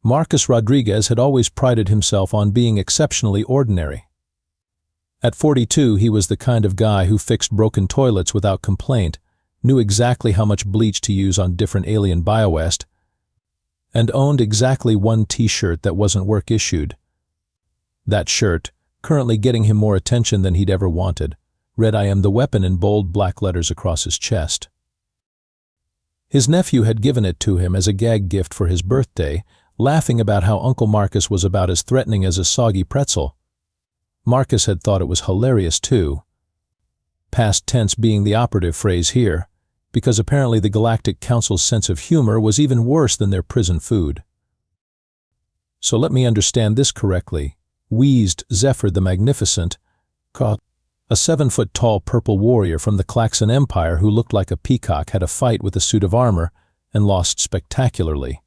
Marcus Rodriguez had always prided himself on being exceptionally ordinary. At 42, he was the kind of guy who fixed broken toilets without complaint, knew exactly how much bleach to use on different alien BioWest, and owned exactly one t-shirt that wasn't work-issued. That shirt, currently getting him more attention than he'd ever wanted, read "I am the weapon" in bold black letters across his chest. His nephew had given it to him as a gag gift for his birthday, laughing about how Uncle Marcus was about as threatening as a soggy pretzel. Marcus had thought it was hilarious too, past tense being the operative phrase here, because apparently the Galactic Council's sense of humor was even worse than their prison food. "So let me understand this correctly," wheezed Zephyr the Magnificent, a 7-foot-tall purple warrior from the Klaxon Empire who looked like a peacock had a fight with a suit of armor and lost spectacularly.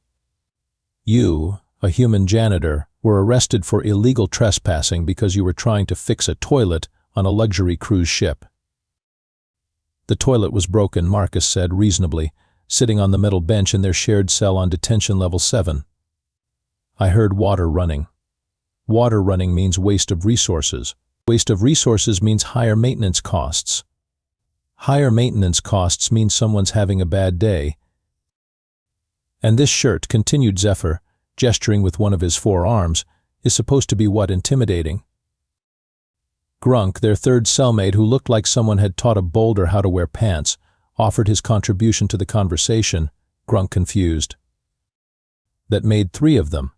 "You, a human janitor, were arrested for illegal trespassing because you were trying to fix a toilet on a luxury cruise ship." "The toilet was broken," Marcus said reasonably, sitting on the metal bench in their shared cell on detention level 7. "I heard water running. Water running means waste of resources. Waste of resources means higher maintenance costs. Higher maintenance costs mean someone's having a bad day. And this shirt," continued Zephyr, gesturing with one of his 4 arms, "is supposed to be what, intimidating?" Grunk, their third cellmate who looked like someone had taught a boulder how to wear pants, offered his contribution to the conversation, Grunk confused. "That made 3 of them."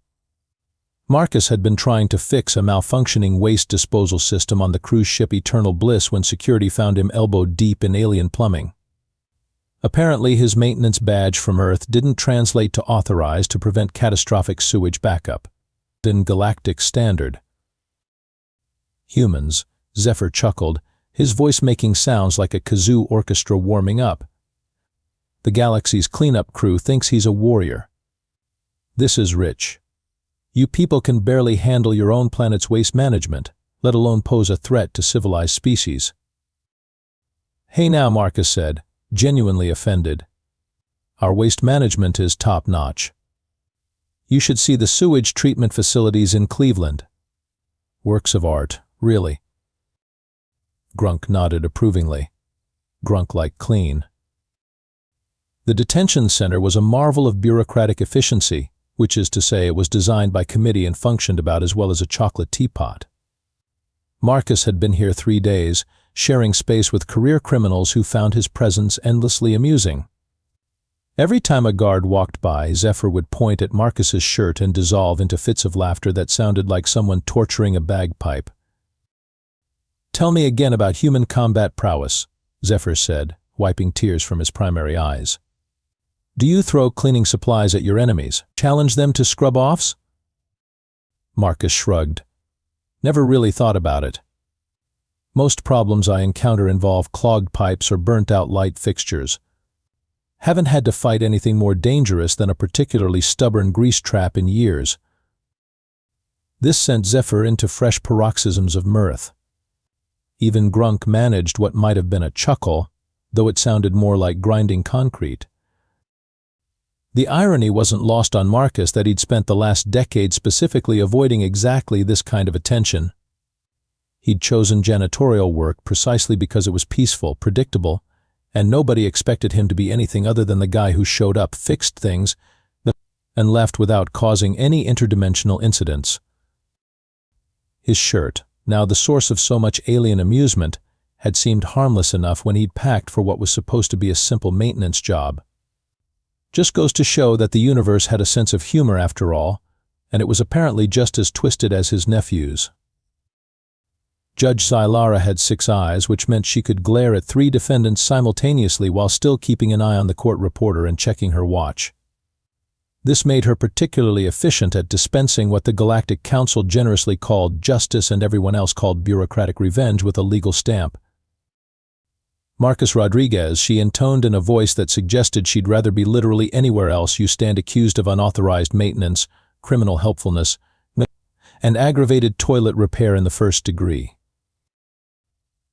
Marcus had been trying to fix a malfunctioning waste disposal system on the cruise ship Eternal Bliss when security found him elbow-deep in alien plumbing. Apparently, his maintenance badge from Earth didn't translate to authorized to prevent catastrophic sewage backup. In galactic standard. "Humans," Zephyr chuckled, his voice making sounds like a kazoo orchestra warming up. "The galaxy's cleanup crew thinks he's a warrior. This is rich. You people can barely handle your own planet's waste management, let alone pose a threat to civilized species." "Hey now," Marcus said, genuinely offended. "Our waste management is top-notch. You should see the sewage treatment facilities in Cleveland. Works of art, really." Grunk nodded approvingly. Grunk liked clean. The detention center was a marvel of bureaucratic efficiency, which is to say it was designed by committee and functioned about as well as a chocolate teapot. Marcus had been here 3 days, sharing space with career criminals who found his presence endlessly amusing. Every time a guard walked by, Zephyr would point at Marcus's shirt and dissolve into fits of laughter that sounded like someone torturing a bagpipe. "Tell me again about human combat prowess," Zephyr said, wiping tears from his primary eyes. "Do you throw cleaning supplies at your enemies, challenge them to scrub-offs?" Marcus shrugged. "Never really thought about it. Most problems I encounter involve clogged pipes or burnt-out light fixtures. Haven't had to fight anything more dangerous than a particularly stubborn grease trap in years." This sent Zephyr into fresh paroxysms of mirth. Even Grunk managed what might have been a chuckle, though it sounded more like grinding concrete. The irony wasn't lost on Marcus that he'd spent the last decade specifically avoiding exactly this kind of attention. He'd chosen janitorial work precisely because it was peaceful, predictable, and nobody expected him to be anything other than the guy who showed up, fixed things, and left without causing any interdimensional incidents. His shirt, now the source of so much alien amusement, had seemed harmless enough when he'd packed for what was supposed to be a simple maintenance job. Just goes to show that the universe had a sense of humor after all, and it was apparently just as twisted as his nephew's. Judge Zylara had 6 eyes, which meant she could glare at 3 defendants simultaneously while still keeping an eye on the court reporter and checking her watch. This made her particularly efficient at dispensing what the Galactic Council generously called justice and everyone else called bureaucratic revenge with a legal stamp. "Marcus Rodriguez," she intoned in a voice that suggested she'd rather be literally anywhere else you stand accused of unauthorized maintenance, criminal helpfulness, and aggravated toilet repair in the 1st degree.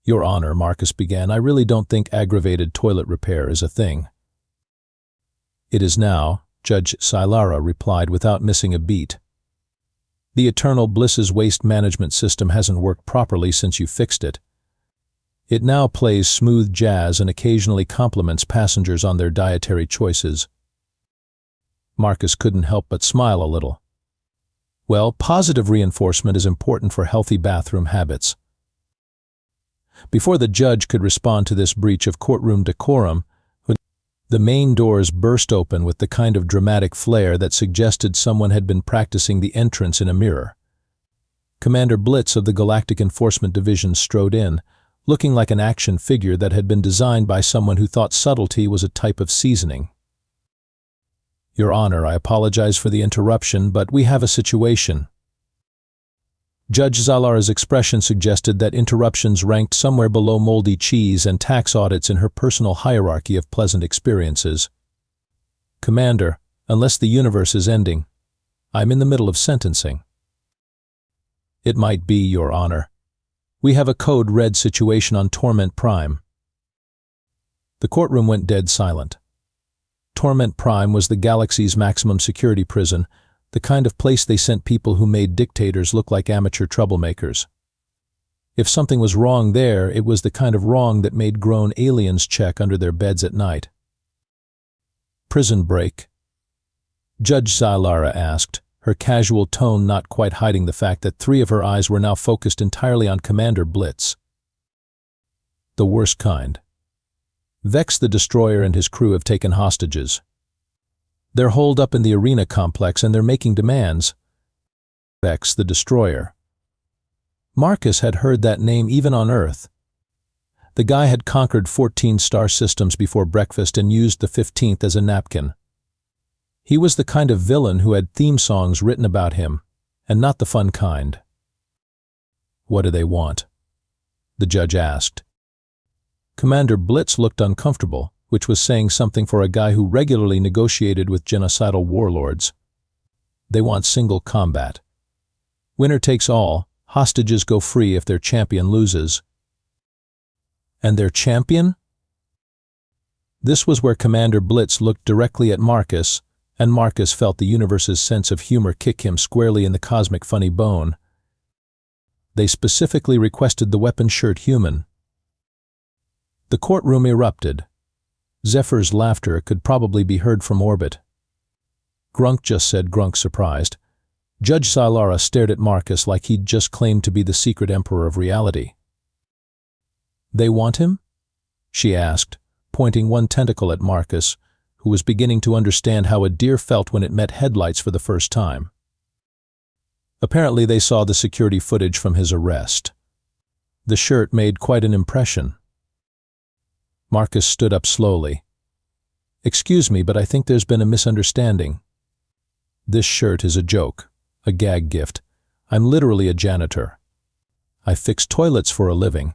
"Your Honor," Marcus began, "I really don't think aggravated toilet repair is a thing." "It is now," Judge Scilara replied without missing a beat. The Eternal Bliss's waste management system hasn't worked properly since you fixed it. It now plays smooth jazz and occasionally compliments passengers on their dietary choices. Marcus couldn't help but smile a little. Well, positive reinforcement is important for healthy bathroom habits. Before the judge could respond to this breach of courtroom decorum, the main doors burst open with the kind of dramatic flair that suggested someone had been practicing the entrance in a mirror. Commander Blitz of the Galactic Enforcement Division strode in, looking like an action figure that had been designed by someone who thought subtlety was a type of seasoning. Your Honor, I apologize for the interruption, but we have a situation. Judge Zalara's expression suggested that interruptions ranked somewhere below moldy cheese and tax audits in her personal hierarchy of pleasant experiences. Commander, unless the universe is ending, I'm in the middle of sentencing. It might be, Your Honor. We have a code red situation on Torment Prime. The courtroom went dead silent. Torment Prime was the galaxy's maximum security prison, the kind of place they sent people who made dictators look like amateur troublemakers. If something was wrong there, it was the kind of wrong that made grown aliens check under their beds at night. Prison break? Judge Scilara asked, her casual tone not quite hiding the fact that 3 of her eyes were now focused entirely on Commander Blitz. The worst kind. Vex the Destroyer and his crew have taken hostages. They're holed up in the arena complex and they're making demands. Vex the Destroyer. Marcus had heard that name even on Earth. The guy had conquered 14 star systems before breakfast and used the 15th as a napkin. He was the kind of villain who had theme songs written about him, and not the fun kind. What do they want? The judge asked. Commander Blitz looked uncomfortable, which was saying something for a guy who regularly negotiated with genocidal warlords. They want single combat. Winner takes all, hostages go free if their champion loses. And their champion? This was where Commander Blitz looked directly at Marcus, and Marcus felt the universe's sense of humor kick him squarely in the cosmic funny bone. They specifically requested the weapon-shirt human. The courtroom erupted. Zephyr's laughter could probably be heard from orbit. Grunk just said, Grunk surprised. Judge Scilara stared at Marcus like he'd just claimed to be the secret emperor of reality. They want him? She asked, pointing one tentacle at Marcus, who was beginning to understand how a deer felt when it met headlights for the first time. Apparently they saw the security footage from his arrest. The shirt made quite an impression. Marcus stood up slowly. Excuse me, but I think there's been a misunderstanding. This shirt is a joke, a gag gift. I'm literally a janitor. I fix toilets for a living.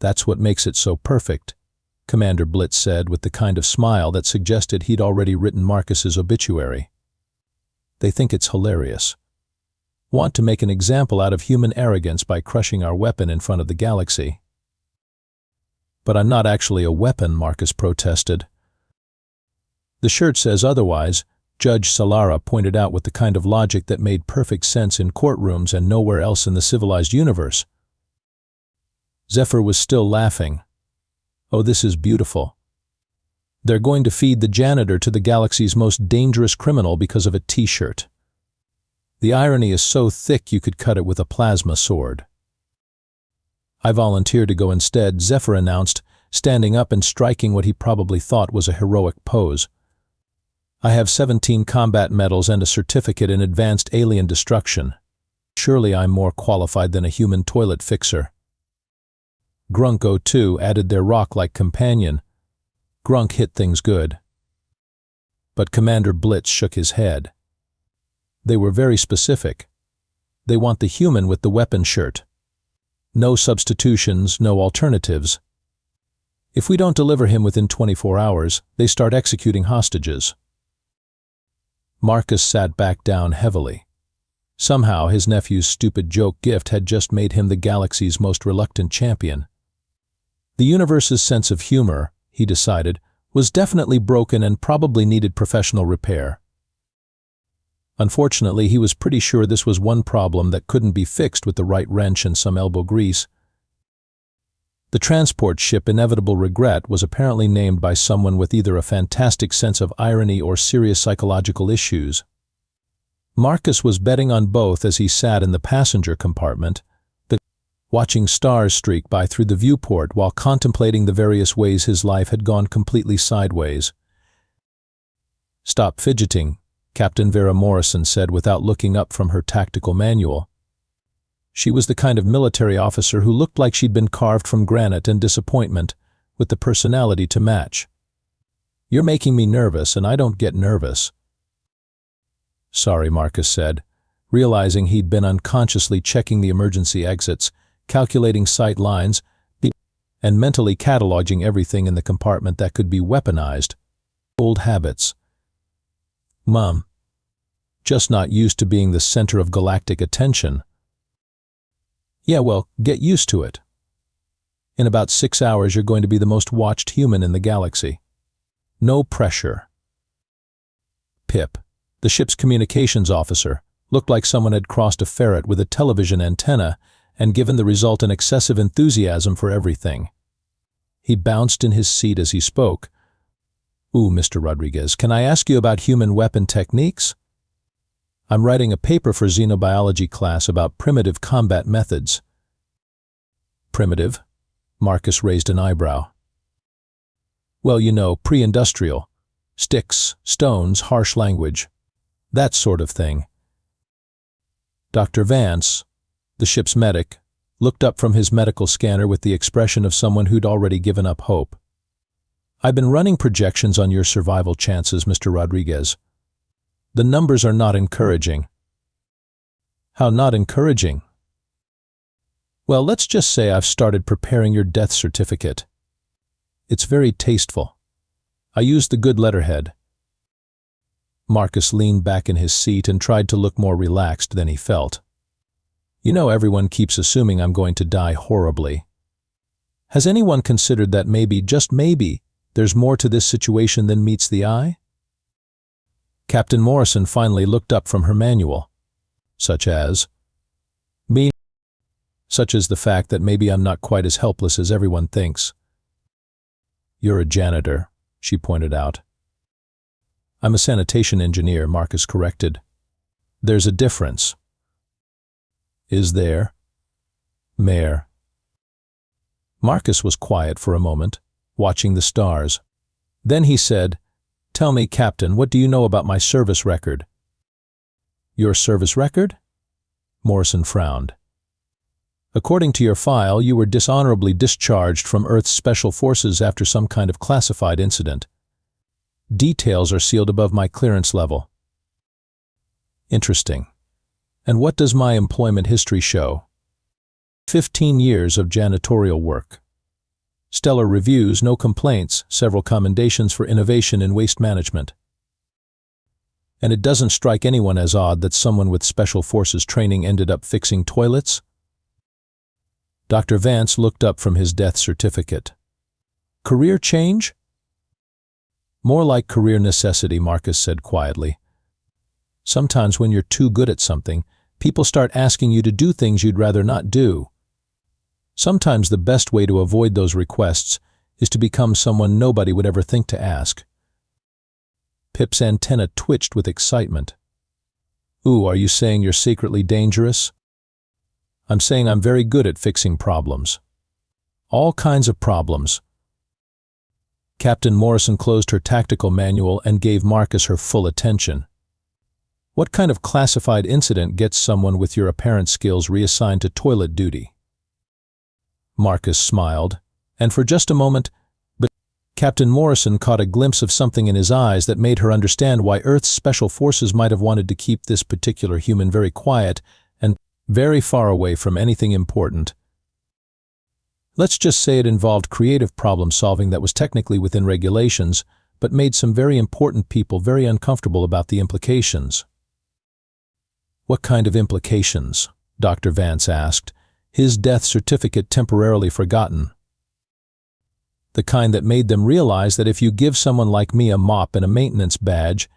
That's what makes it so perfect, Commander Blitz said with the kind of smile that suggested he'd already written Marcus's obituary. They think it's hilarious. Want to make an example out of human arrogance by crushing our weapon in front of the galaxy. But I'm not actually a weapon, Marcus protested. The shirt says otherwise, Judge Scilara pointed out with the kind of logic that made perfect sense in courtrooms and nowhere else in the civilized universe. Zephyr was still laughing. Oh, this is beautiful. They're going to feed the janitor to the galaxy's most dangerous criminal because of a t-shirt. The irony is so thick you could cut it with a plasma sword. I volunteer to go instead, Zephyr announced, standing up and striking what he probably thought was a heroic pose. I have 17 combat medals and a certificate in advanced alien destruction. Surely I'm more qualified than a human toilet fixer. Grunk 02 added their rock-like companion. Grunk hit things good. But Commander Blitz shook his head. They were very specific. They want the human with the weapon shirt. No substitutions, no alternatives. If we don't deliver him within 24 hours, they start executing hostages. Marcus sat back down heavily. Somehow his nephew's stupid joke gift had just made him the galaxy's most reluctant champion. The universe's sense of humor, he decided, was definitely broken and probably needed professional repair. Unfortunately, he was pretty sure this was one problem that couldn't be fixed with the right wrench and some elbow grease. The transport ship Inevitable Regret was apparently named by someone with either a fantastic sense of irony or serious psychological issues. Marcus was betting on both as he sat in the passenger compartment, watching stars streak by through the viewport while contemplating the various ways his life had gone completely sideways. "Stop fidgeting," Captain Vera Morrison said without looking up from her tactical manual. She was the kind of military officer who looked like she'd been carved from granite and disappointment, with the personality to match. "You're making me nervous, and I don't get nervous." "Sorry," Marcus said, realizing he'd been unconsciously checking the emergency exits, calculating sight lines, and mentally cataloging everything in the compartment that could be weaponized. Old habits. "Mom. Just not used to being the center of galactic attention." "Yeah, well, get used to it. In about 6 hours you're going to be the most watched human in the galaxy. No pressure." Pip, the ship's communications officer, looked like someone had crossed a ferret with a television antenna and given the result an excessive enthusiasm for everything. He bounced in his seat as he spoke. "Ooh, Mr. Rodriguez, can I ask you about human weapon techniques? I'm writing a paper for xenobiology class about primitive combat methods." "Primitive?" Marcus raised an eyebrow. "Well, you know, pre-industrial. Sticks, stones, harsh language. That sort of thing." Dr. Vance, the ship's medic, looked up from his medical scanner with the expression of someone who'd already given up hope. "I've been running projections on your survival chances, Mr. Rodriguez. The numbers are not encouraging." "How not encouraging?" "Well, let's just say I've started preparing your death certificate. It's very tasteful. I used the good letterhead." Marcus leaned back in his seat and tried to look more relaxed than he felt. "You know, everyone keeps assuming I'm going to die horribly. Has anyone considered that maybe, just maybe, there's more to this situation than meets the eye?" Captain Morrison finally looked up from her manual. "Such as?" "Me. Such as the fact that maybe I'm not quite as helpless as everyone thinks." "You're a janitor," she pointed out. "I'm a sanitation engineer," Marcus corrected. "There's a difference." "Is there?" "Mayor." Marcus was quiet for a moment, watching the stars. Then he said, "Tell me, Captain, what do you know about my service record?" "Your service record?" Morrison frowned. "According to your file, you were dishonorably discharged from Earth's Special Forces after some kind of classified incident. Details are sealed above my clearance level." "Interesting. And what does my employment history show?" 15 years of janitorial work. Stellar reviews, no complaints, several commendations for innovation in waste management. And it doesn't strike anyone as odd that someone with Special Forces training ended up fixing toilets? Dr. Vance looked up from his death certificate. "Career change?" "More like career necessity," Marcus said quietly. "Sometimes when you're too good at something, people start asking you to do things you'd rather not do. Sometimes the best way to avoid those requests is to become someone nobody would ever think to ask." Pip's antenna twitched with excitement. "Ooh, are you saying you're secretly dangerous?" "I'm saying I'm very good at fixing problems. All kinds of problems." Captain Morrison closed her tactical manual and gave Marcus her full attention. "What kind of classified incident gets someone with your apparent skills reassigned to toilet duty?" Marcus smiled, and for just a moment, but Captain Morrison caught a glimpse of something in his eyes that made her understand why Earth's Special Forces might have wanted to keep this particular human very quiet and very far away from anything important. Let's just say it involved creative problem-solving that was technically within regulations, but made some very important people very uncomfortable about the implications. "What kind of implications?" Dr. Vance asked, his death certificate temporarily forgotten. the kind that made them realize that if you give someone like me a mop and a maintenance badge,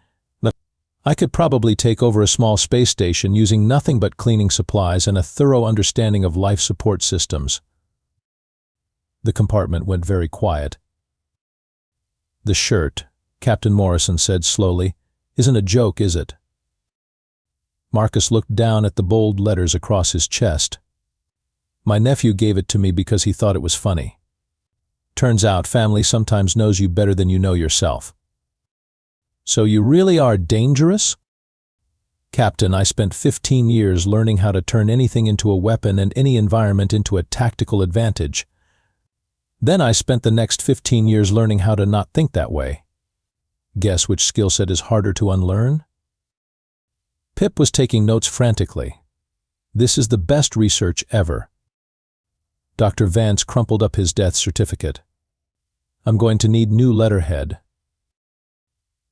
I could probably take over a small space station using nothing but cleaning supplies and a thorough understanding of life support systems. The compartment went very quiet. "The shirt," Captain Morrison said slowly, "isn't a joke, is it?" Marcus looked down at the bold letters across his chest. "My nephew gave it to me because he thought it was funny. Turns out family sometimes knows you better than you know yourself." "So you really are dangerous?" "Captain, I spent 15 years learning how to turn anything into a weapon and any environment into a tactical advantage. Then I spent the next 15 years learning how to not think that way. Guess which skill set is harder to unlearn?" Pip was taking notes frantically. "This is the best research ever." Dr. Vance crumpled up his death certificate. "I'm going to need new letterhead."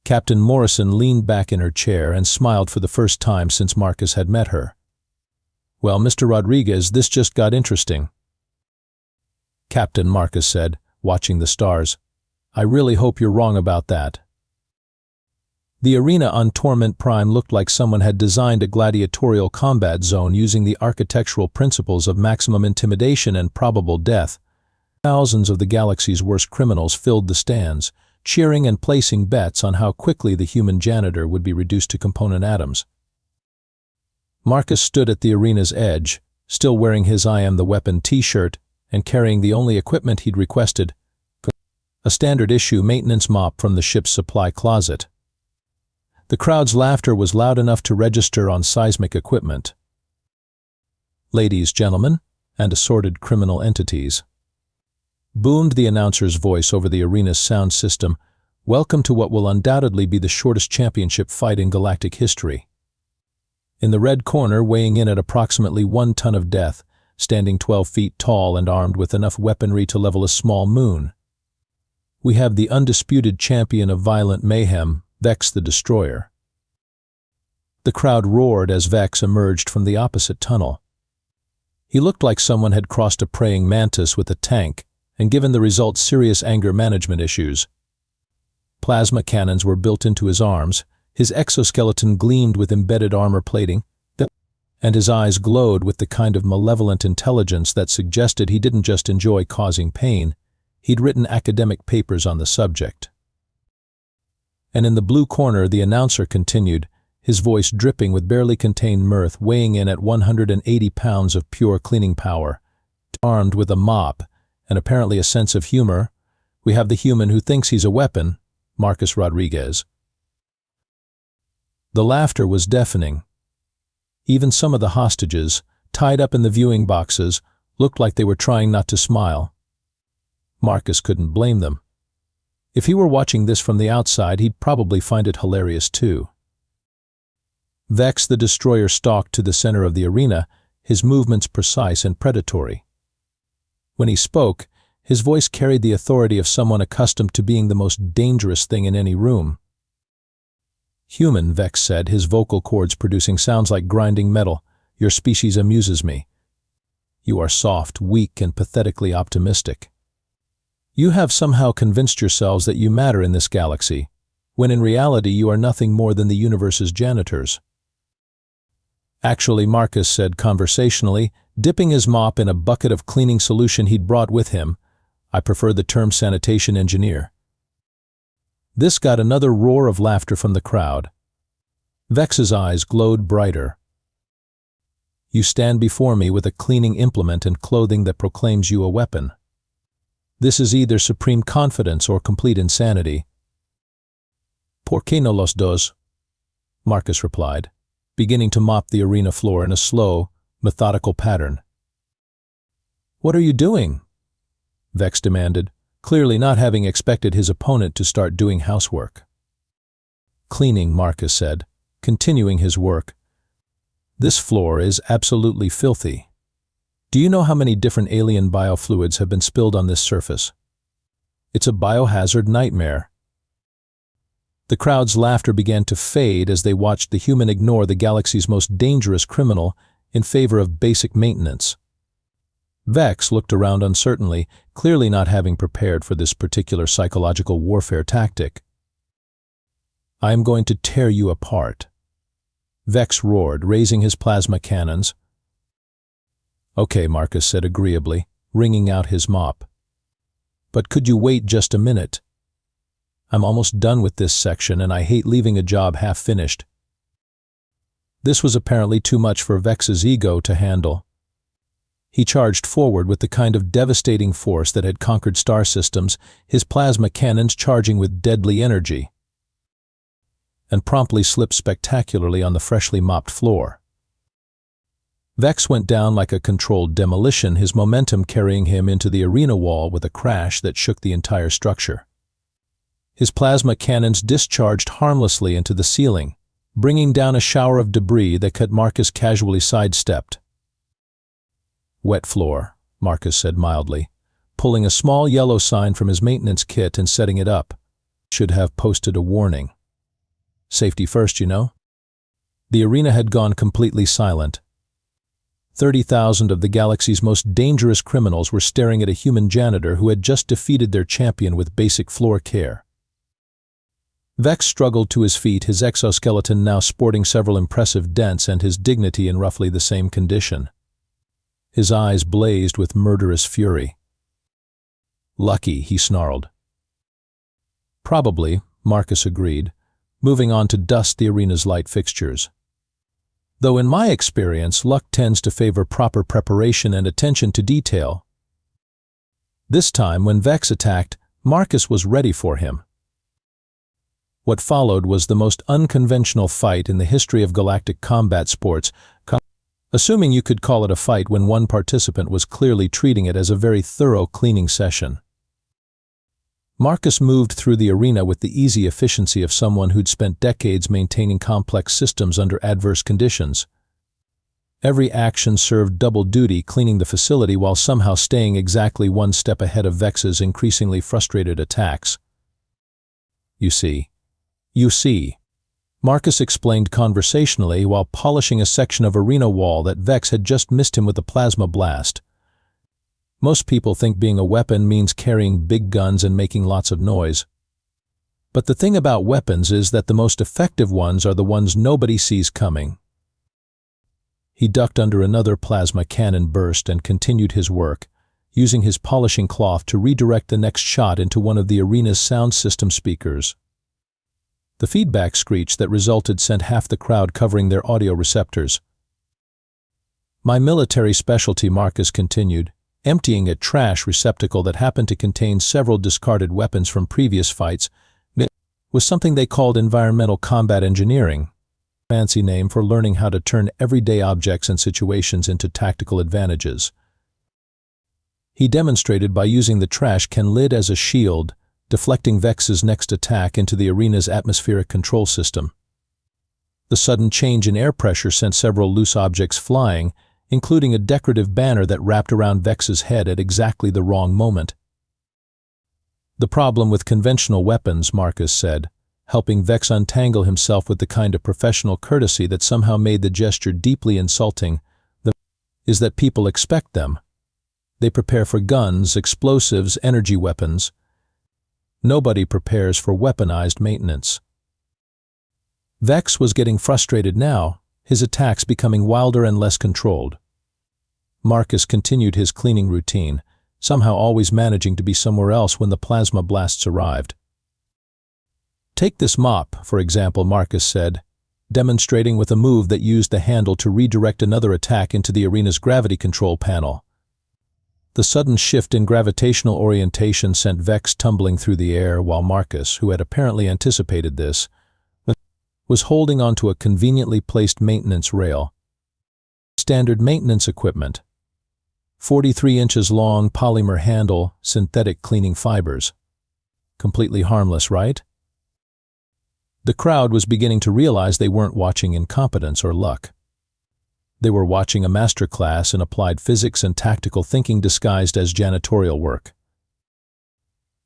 Captain Morrison leaned back in her chair and smiled for the first time since Marcus had met her. "Well, Mr. Rodriguez, this just got interesting." "Captain," Marcus said, watching the stars, "I really hope you're wrong about that." The arena on Torment Prime looked like someone had designed a gladiatorial combat zone using the architectural principles of maximum intimidation and probable death. Thousands of the galaxy's worst criminals filled the stands, cheering and placing bets on how quickly the human janitor would be reduced to component atoms. Marcus stood at the arena's edge, still wearing his "I am the weapon" t-shirt and carrying the only equipment he'd requested, a standard-issue maintenance mop from the ship's supply closet. The crowd's laughter was loud enough to register on seismic equipment. "Ladies, gentlemen, and assorted criminal entities," boomed the announcer's voice over the arena's sound system, "welcome to what will undoubtedly be the shortest championship fight in galactic history. In the red corner, weighing in at approximately 1 ton of death, standing 12 feet tall and armed with enough weaponry to level a small moon, we have the undisputed champion of violent mayhem, Vex the Destroyer." The crowd roared as Vex emerged from the opposite tunnel. He looked like someone had crossed a praying mantis with a tank and given the result serious anger management issues. Plasma cannons were built into his arms, his exoskeleton gleamed with embedded armor plating, and his eyes glowed with the kind of malevolent intelligence that suggested he didn't just enjoy causing pain, he'd written academic papers on the subject. And in the blue corner, the announcer continued, his voice dripping with barely contained mirth, weighing in at 180 pounds of pure cleaning power. "Armed with a mop, and apparently a sense of humor, we have the human who thinks he's a weapon, Marcus Rodriguez." The laughter was deafening. Even some of the hostages, tied up in the viewing boxes, looked like they were trying not to smile. Marcus couldn't blame them. If he were watching this from the outside, he'd probably find it hilarious too. Vex the Destroyer stalked to the center of the arena, his movements precise and predatory. When he spoke, his voice carried the authority of someone accustomed to being the most dangerous thing in any room. "Human," Vex said, his vocal cords producing sounds like grinding metal, "your species amuses me. You are soft, weak, and pathetically optimistic. You have somehow convinced yourselves that you matter in this galaxy, when in reality you are nothing more than the universe's janitors." "Actually," Marcus said conversationally, dipping his mop in a bucket of cleaning solution he'd brought with him, "I prefer the term sanitation engineer." This got another roar of laughter from the crowd. Vex's eyes glowed brighter. "You stand before me with a cleaning implement and clothing that proclaims you a weapon. This is either supreme confidence or complete insanity." "Por qué no los dos?" Marcus replied, beginning to mop the arena floor in a slow, methodical pattern. "What are you doing?" Vex demanded, clearly not having expected his opponent to start doing housework. "Cleaning," Marcus said, continuing his work. "This floor is absolutely filthy. Do you know how many different alien biofluids have been spilled on this surface? It's a biohazard nightmare." The crowd's laughter began to fade as they watched the human ignore the galaxy's most dangerous criminal in favor of basic maintenance. Vex looked around uncertainly, clearly not having prepared for this particular psychological warfare tactic. "I am going to tear you apart." Vex roared, raising his plasma cannons. "Okay," Marcus said agreeably, wringing out his mop. "But could you wait just a minute? I'm almost done with this section and I hate leaving a job half-finished." This was apparently too much for Vex's ego to handle. He charged forward with the kind of devastating force that had conquered star systems, his plasma cannons charging with deadly energy, and promptly slipped spectacularly on the freshly mopped floor. Vex went down like a controlled demolition, his momentum carrying him into the arena wall with a crash that shook the entire structure. His plasma cannons discharged harmlessly into the ceiling, bringing down a shower of debris that Marcus casually sidestepped. "Wet floor," Marcus said mildly, pulling a small yellow sign from his maintenance kit and setting it up. "Should have posted a warning. Safety first, you know." The arena had gone completely silent. 30,000 of the galaxy's most dangerous criminals were staring at a human janitor who had just defeated their champion with basic floor care. Vex struggled to his feet, his exoskeleton now sporting several impressive dents and his dignity in roughly the same condition. His eyes blazed with murderous fury. "Lucky," he snarled. "Probably," Marcus agreed, moving on to dust the arena's light fixtures. "Though in my experience, luck tends to favor proper preparation and attention to detail." This time, when Vex attacked, Marcus was ready for him. What followed was the most unconventional fight in the history of galactic combat sports, assuming you could call it a fight when one participant was clearly treating it as a very thorough cleaning session. Marcus moved through the arena with the easy efficiency of someone who'd spent decades maintaining complex systems under adverse conditions. Every action served double duty, cleaning the facility while somehow staying exactly one step ahead of Vex's increasingly frustrated attacks. You see, Marcus explained conversationally while polishing a section of arena wall that Vex had just missed him with a plasma blast. "Most people think being a weapon means carrying big guns and making lots of noise. But the thing about weapons is that the most effective ones are the ones nobody sees coming." He ducked under another plasma cannon burst and continued his work, using his polishing cloth to redirect the next shot into one of the arena's sound system speakers. The feedback screech that resulted sent half the crowd covering their audio receptors. "My military specialty," Marcus continued, emptying a trash receptacle that happened to contain several discarded weapons from previous fights, was something they called environmental combat engineering, a fancy name for learning how to turn everyday objects and situations into tactical advantages. He demonstrated by using the trash can lid as a shield, deflecting Vex's next attack into the arena's atmospheric control system. The sudden change in air pressure sent several loose objects flying, including a decorative banner that wrapped around Vex's head at exactly the wrong moment. "The problem with conventional weapons," Marcus said, helping Vex untangle himself with the kind of professional courtesy that somehow made the gesture deeply insulting, "is that people expect them. They prepare for guns, explosives, energy weapons. Nobody prepares for weaponized maintenance." Vex was getting frustrated now, his attacks becoming wilder and less controlled. Marcus continued his cleaning routine, somehow always managing to be somewhere else when the plasma blasts arrived. "Take this mop, for example," Marcus said, demonstrating with a move that used the handle to redirect another attack into the arena's gravity control panel. The sudden shift in gravitational orientation sent Vex tumbling through the air while Marcus, who had apparently anticipated this, was holding onto a conveniently placed maintenance rail. Standard maintenance equipment. 43 inches long, polymer handle, synthetic cleaning fibers. Completely harmless, right? The crowd was beginning to realize they weren't watching incompetence or luck. They were watching a masterclass in applied physics and tactical thinking disguised as janitorial work.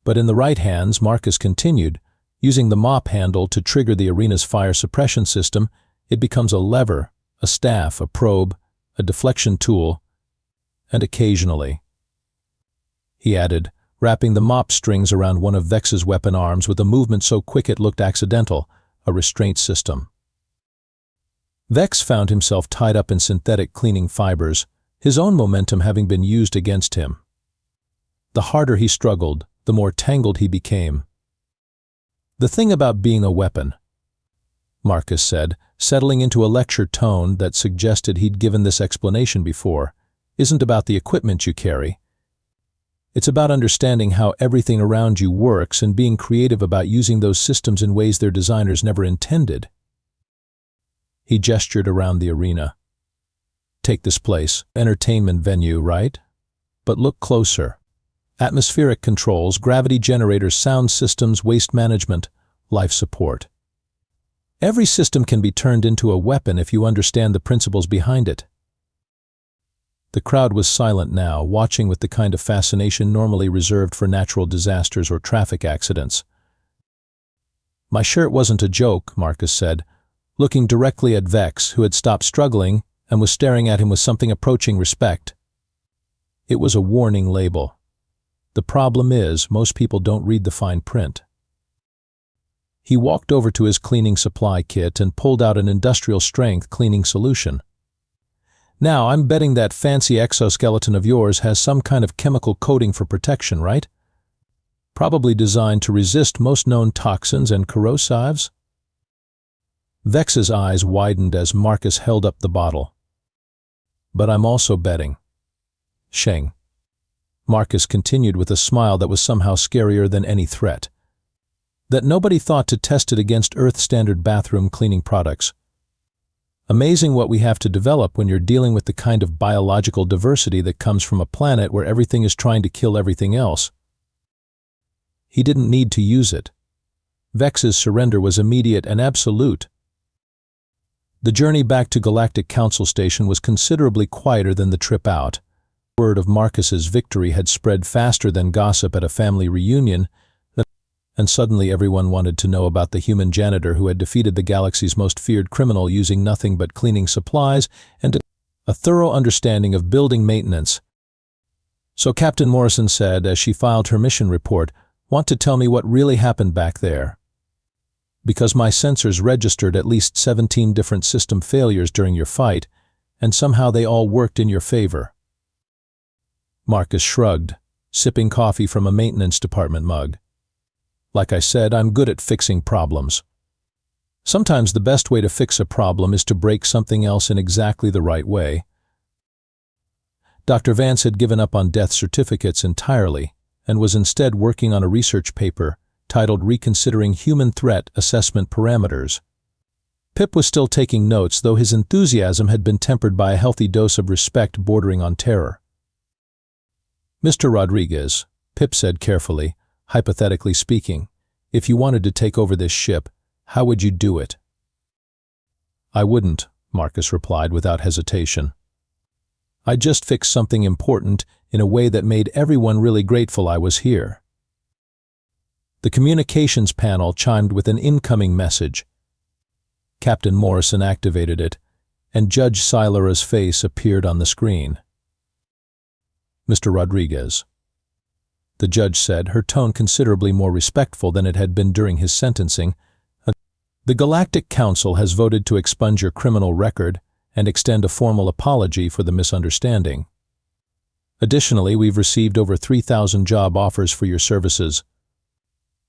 But in the right hands, Marcus continued, using the mop handle to trigger the arena's fire suppression system. It becomes a lever, a staff, a probe, a deflection tool, And occasionally, he added, wrapping the mop strings around one of Vex's weapon arms with a movement so quick it looked accidental, a restraint system. Vex found himself tied up in synthetic cleaning fibers, his own momentum having been used against him. The harder he struggled, the more tangled he became. "The thing about being a weapon," Marcus said, settling into a lecture tone that suggested he'd given this explanation before, "isn't about the equipment you carry. It's about understanding how everything around you works and being creative about using those systems in ways their designers never intended." He gestured around the arena. "Take this place, entertainment venue, right? But look closer. Atmospheric controls, gravity generators, sound systems, waste management, life support. Every system can be turned into a weapon if you understand the principles behind it." The crowd was silent now, watching with the kind of fascination normally reserved for natural disasters or traffic accidents. "My shirt wasn't a joke," Marcus said, looking directly at Vex, who had stopped struggling and was staring at him with something approaching respect. "It was a warning label. The problem is, most people don't read the fine print." He walked over to his cleaning supply kit and pulled out an industrial-strength cleaning solution. "Now, I'm betting that fancy exoskeleton of yours has some kind of chemical coating for protection, right? Probably designed to resist most known toxins and corrosives?" Vex's eyes widened as Marcus held up the bottle. "But I'm also betting." "Sheng." Marcus continued with a smile that was somehow scarier than any threat. "That nobody thought to test it against Earth-standard bathroom cleaning products. Amazing what we have to develop when you're dealing with the kind of biological diversity that comes from a planet where everything is trying to kill everything else." He didn't need to use it. Vex's surrender was immediate and absolute. The journey back to Galactic Council Station was considerably quieter than the trip out. Word of Marcus's victory had spread faster than gossip at a family reunion, and suddenly everyone wanted to know about the human janitor who had defeated the galaxy's most feared criminal using nothing but cleaning supplies and a thorough understanding of building maintenance. "So Captain Morrison said, as she filed her mission report, want to tell me what really happened back there? Because my sensors registered at least 17 different system failures during your fight, and somehow they all worked in your favor." Marcus shrugged, sipping coffee from a maintenance department mug. "Like I said, I'm good at fixing problems. Sometimes the best way to fix a problem is to break something else in exactly the right way." Dr. Vance had given up on death certificates entirely and was instead working on a research paper titled Reconsidering Human Threat Assessment Parameters. Pip was still taking notes, though his enthusiasm had been tempered by a healthy dose of respect bordering on terror. "Mr. Rodriguez," Pip said carefully, "hypothetically speaking, if you wanted to take over this ship, how would you do it?" "I wouldn't," Marcus replied without hesitation. "I'd just fix something important in a way that made everyone really grateful I was here." The communications panel chimed with an incoming message. Captain Morrison activated it, and Judge Silara's face appeared on the screen. "Mr. Rodriguez," the judge said, her tone considerably more respectful than it had been during his sentencing, "the Galactic Council has voted to expunge your criminal record and extend a formal apology for the misunderstanding. Additionally, we've received over 3,000 job offers for your services,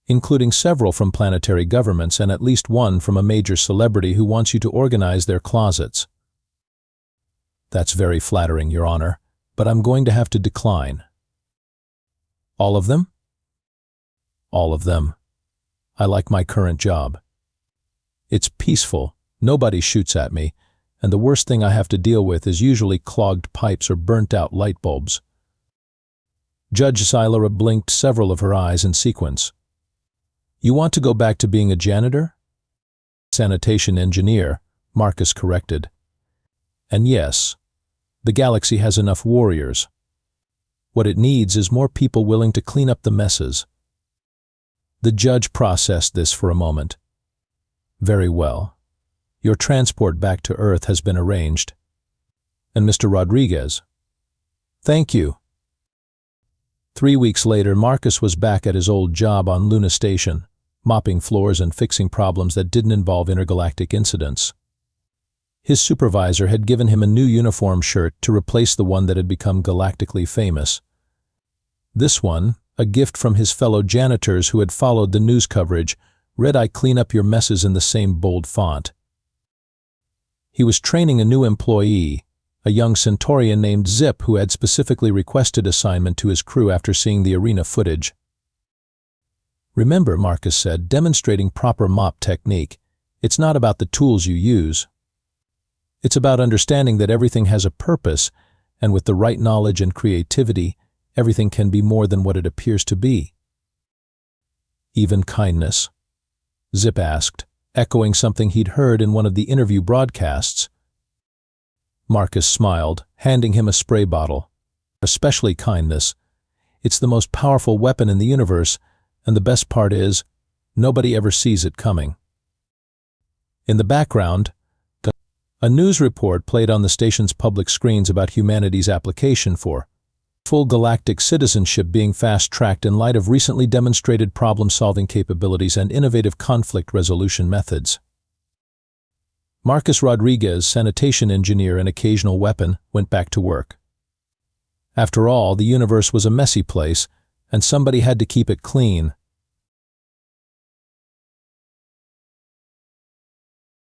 including several from planetary governments and at least one from a major celebrity who wants you to organize their closets." "That's very flattering, Your Honor, but I'm going to have to decline." "All of them?" "All of them. I like my current job. It's peaceful, nobody shoots at me, and the worst thing I have to deal with is usually clogged pipes or burnt-out light bulbs." Judge Silara blinked several of her eyes in sequence. "You want to go back to being a janitor?" "Sanitation engineer," Marcus corrected. "And yes, the galaxy has enough warriors. What it needs is more people willing to clean up the messes." The judge processed this for a moment. "Very well. Your transport back to Earth has been arranged. And Mr. Rodriguez, Thank you. 3 weeks later, Marcus was back at his old job on Luna Station, mopping floors and fixing problems that didn't involve intergalactic incidents. His supervisor had given him a new uniform shirt to replace the one that had become galactically famous. This one, a gift from his fellow janitors who had followed the news coverage, read, "I clean up your messes," in the same bold font. He was training a new employee, a young Centaurian named Zip, who had specifically requested assignment to his crew after seeing the arena footage. "Remember," Marcus said, "demonstrating proper mop technique. It's not about the tools you use. It's about understanding that everything has a purpose, and with the right knowledge and creativity, everything can be more than what it appears to be." "Even kindness?" Zip asked, echoing something he'd heard in one of the interview broadcasts. Marcus smiled, handing him a spray bottle. "Especially kindness. It's the most powerful weapon in the universe, and the best part is, nobody ever sees it coming." In the background, a news report played on the station's public screens about humanity's application for full galactic citizenship being fast-tracked in light of recently demonstrated problem-solving capabilities and innovative conflict resolution methods. Marcus Rodriguez, sanitation engineer and occasional weapon, went back to work. After all, the universe was a messy place, and somebody had to keep it clean.